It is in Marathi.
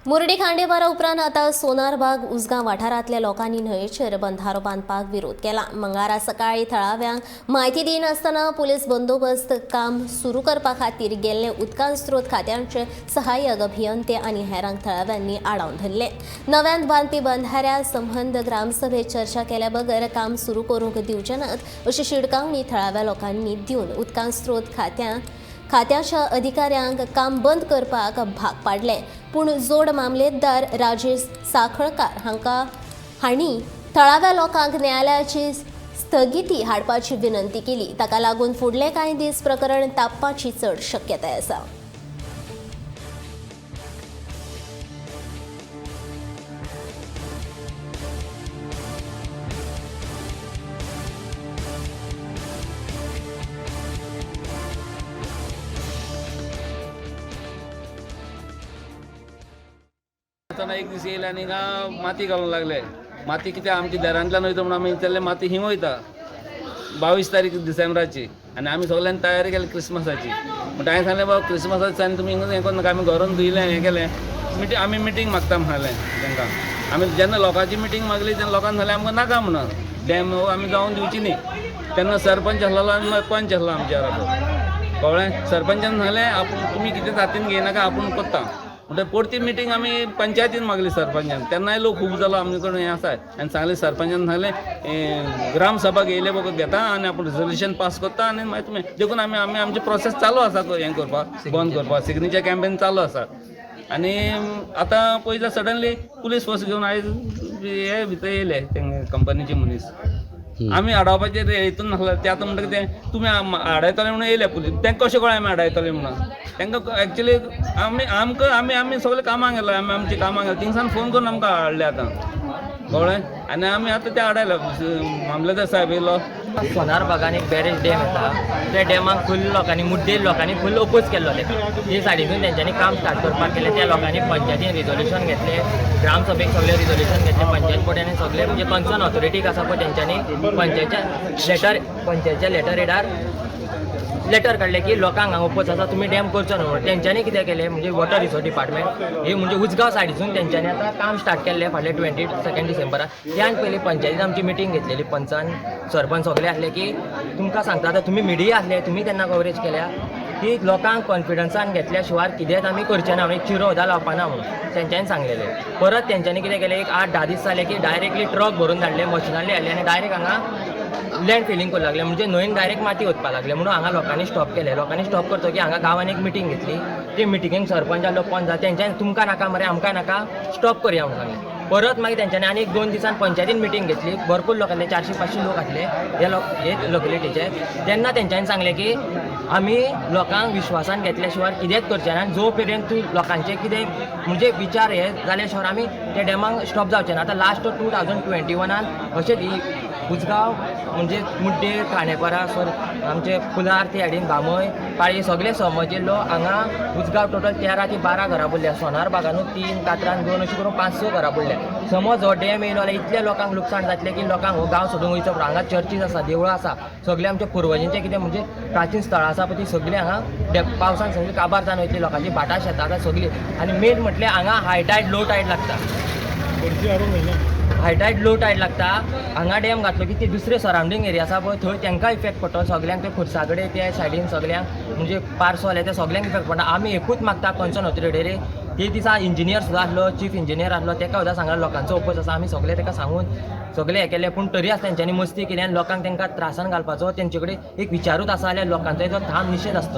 मुरडी खांडेपारा उपरांत आता सोनारबाग उसगांव वाठारांतल्या लोकांनी न्हंयेचेर बंधारो बांदपाक विरोध केला। मंगळारा सकाळी थळाव्यांक म्हायती दिनासतना पुलीस बंदोबस्त काम सुरू करपा खातीर गेल्ले उदकां स्रोत खात्याचे सहाय्यक अभियंते आनी हेरांक थळाव्यांनी आडावन धरले। नव्यान बांदपी बंधाऱ्या संबंद ग्रामसभेत चर्चा केल्या बगर काम सुरू करूंक दिवचे नात अशी शिडकावणी थळाव्या लोकांनी दिवन उदकां स्रोत खात्याच्या अधिकाऱ्यांक काम बंद करपाक भाग पाडले। पूण जोड मामलेदार राजेश साखळकार हांणी थळाव्या लोकांक न्यायालयाची स्थगिती हाडपाची विनंती केली। ताका लागून फुडले कांय दीस प्रकरण तापपाची चड शक्यताय आसा। एक दीस येयले आनी माती घालूंक लागले। माती कित्याक आमच्या देरांतल्यान वयता म्हणून आमी विचारलें माती हिंग वयता 22 तारीख डिसेंबराची आनी आमी सगळ्यांनी तयारी केली क्रिसमसाची। म्हणटा हांवें सांगलें बाबा क्रिसमसाच्या दिसांनी तुमी हें करून नाका, आमी घरून धुयलें हें केलें आमी मिटींग मागता म्हणलें तांकां। आमी जेन्ना लोकांची मिटींग मागली तेन्ना लोकांनी सांगलें आमकां नाका म्हणून डॅम आमी जावून दिवची न्ही। तेन्ना सरपंच आसलो आनी पंच आसलो आमच्या वांगडा कळ्ळें। सरपंचान सांगलें आपूण तुमी कितें हातीन घेयनाका आपूण करता म्हणजे परती मिटींग आमी पंचायतीन मागली सरपंचान। तेन्नाय लोक खूब जालो आमचे कडेन हें आसा आनी सांगलें सरपंचान सांगलें ग्रामसभा घेयले बगत घेता आनी आपूण रिजोल्युशन पास करता आनी मागीर तुमी देखून आमी आमची प्रोसेस चालू आसा हें करपाक बंद करपाक सिग्नेचर कॅम्पेन चालू आसा। आनी आतां पळयता सडनली पुलीस फोर्स घेवन आयज हे भितर येयले तेंगे कंपनीचे मनीस। आमी आडावपाचे हितून नासले ते आतां म्हणटा कितें तुमी आडायतले म्हणून येयले पुलीस। तांकां कशें कळ्ळें आमी आडायतले म्हणून तांकां एक्चुअली आमी सगळे कामाक गेले आमी आमची कामाक गेले थिंगसान फोन करून आमकां हाडले आतां कळ्ळें। आनी आमी आतां ते हाडायला मामलेदार साहेब येयलो। सोनारबागान एक बॅरेज डॅम येता त्या डॅमाक फुल लोकांनी मुड्डेल लोकांनी फुल ओपोज केल्लो तेका ते सायडीतून तेंच्यांनी काम स्टार्ट करपाक केलें। त्या लोकांनी पंचायतीन रिजोल्युशन घेतलें, ग्रामसभेक सगळे रिजोल्युशन घेतलें, पंचायत बोर्डांनी सगळे म्हणजे कन्सर्न ऑथॉरिटीक आसा पळय तेंच्यांनी पंचायतच्या लेटर हेडार लेटर काडलें की लोकांक हांगा ओपोज आसा तुमी डॅम करचो न्हू म्हणून। तेंच्यांनी कितें केलें म्हणजे वॉटर रिसोर्स डिपार्टमेंट हे म्हणजे उजगांव सायडीसून तेंच्यांनी आतां काम स्टार्ट केल्लें फाटले 22 डिसेंबराक। त्यान पयलीं पंचायतीन आमची मिटींग घेतलेली, पंचान सरपंच सगळे आसले की तुमकां सांगता आतां तुमी मिडिया आसले तुमी तेन्ना कवरेज केल्या की लोकांक कॉन्फिडन्सान घेतल्या शिवाय कितेंच आमी करचें ना, एक चिरो सुद्दां लावपाना म्हणून तेंच्यांनी सांगलेलें। परत तेंच्यांनी कितें केलें एक 8-10 दीस जाले की डायरेक्टली ट्रक भरून धाडले, मशिनांनी हाडले आनी डायरेक्ट हांगा लँड फिलिंग करूंक लागले म्हणजे न्हंयेन डायरेक्ट माती वचपाक लागले म्हणून हांगा लोकांनी स्टॉप केलें। लोकांनी स्टॉप करतो की हांगा गांवान एक मिटींग घेतली, ती मिटिंगेक सरपंच आसलो पंच जालो तेंच्यांनी तुमकां नाका मरे आमकां नाका स्टॉप करया म्हणून सांगलें। परत मागीर तेंच्यांनी आनी 1-2 दिसान पंचायतीन मिटींग घेतली, भरपूर लोक आसले 400-500 लोक आसले हे लोकेलिटीचे। तेन्ना तेंच्यांनी सांगलें की आमी लोकांक विश्वासान घेतल्या शिवाय कितेंच करचें ना, जो पर्यंत तूं लोकांचे कितें म्हणजे विचार हे जाल्या शिवाय आमी त्या डॅमाक स्टॉप जावचें ना। आतां लास्ट 2021 अशेंच उजगांव म्हणजे मुड्डेर खांडेपारा सर आमचे फुलार ते हाडीन बामय पाळी सगळे समजिल्लो हांगा उजगांव टोटल 13 ते 12 घरां पडल्या। सोनारबागानूच 3 कातरान 2 अशें करून 5-6 घरां पडल्या। समज हो डॅम येयलो जाल्यार इतल्या लोकांक लुकसाण जातलें की लोकांक हो गांव सोडून वयचो पडटा। हांगा चर्चीज आसा, देवळां आसा, सगळे आमच्या पुर्वजांचे कितें म्हणजे प्राचीन स्थळां आसा पळय ती सगळीं हांगा पावसान सगळीं काबार जावन वयतली, लोकांची भाटां शेतां आसा सगळीं। आनी मेन म्हटल्यार हांगा हाय टायड लो टायड लागता, हाय टायड लो टायड लागता। हांगा डॅम घातलो की ते दुसरे सरावंडींग एरिया आसा पळय थंय तांकां इफेक्ट पडटलो सगळ्यांक, ते खुर्सागडे त्या सायडीन सगळ्यांक म्हणजे पार्सोले त्या सगळ्यांक इफेक्ट पडटा। आमी एकूच मागता कन्सर्न ऑथॉरिटी ते दिसा इंजिनियर सुद्दां आसलो, चीफ इंजिनियर आसलो, ताका सुद्दां सांगला लोकांचो ओपोज आसा। आमी सगळे ताका सांगून सगळे हें केलें पूण तरी आसता तेंच्यांनी मस्ती केली आनी लोकांक तांकां त्रासान घालपाचो तेंचे कडेन एक विचारूच आसा जाल्यार लोकांचो ठाम निशेध आसता।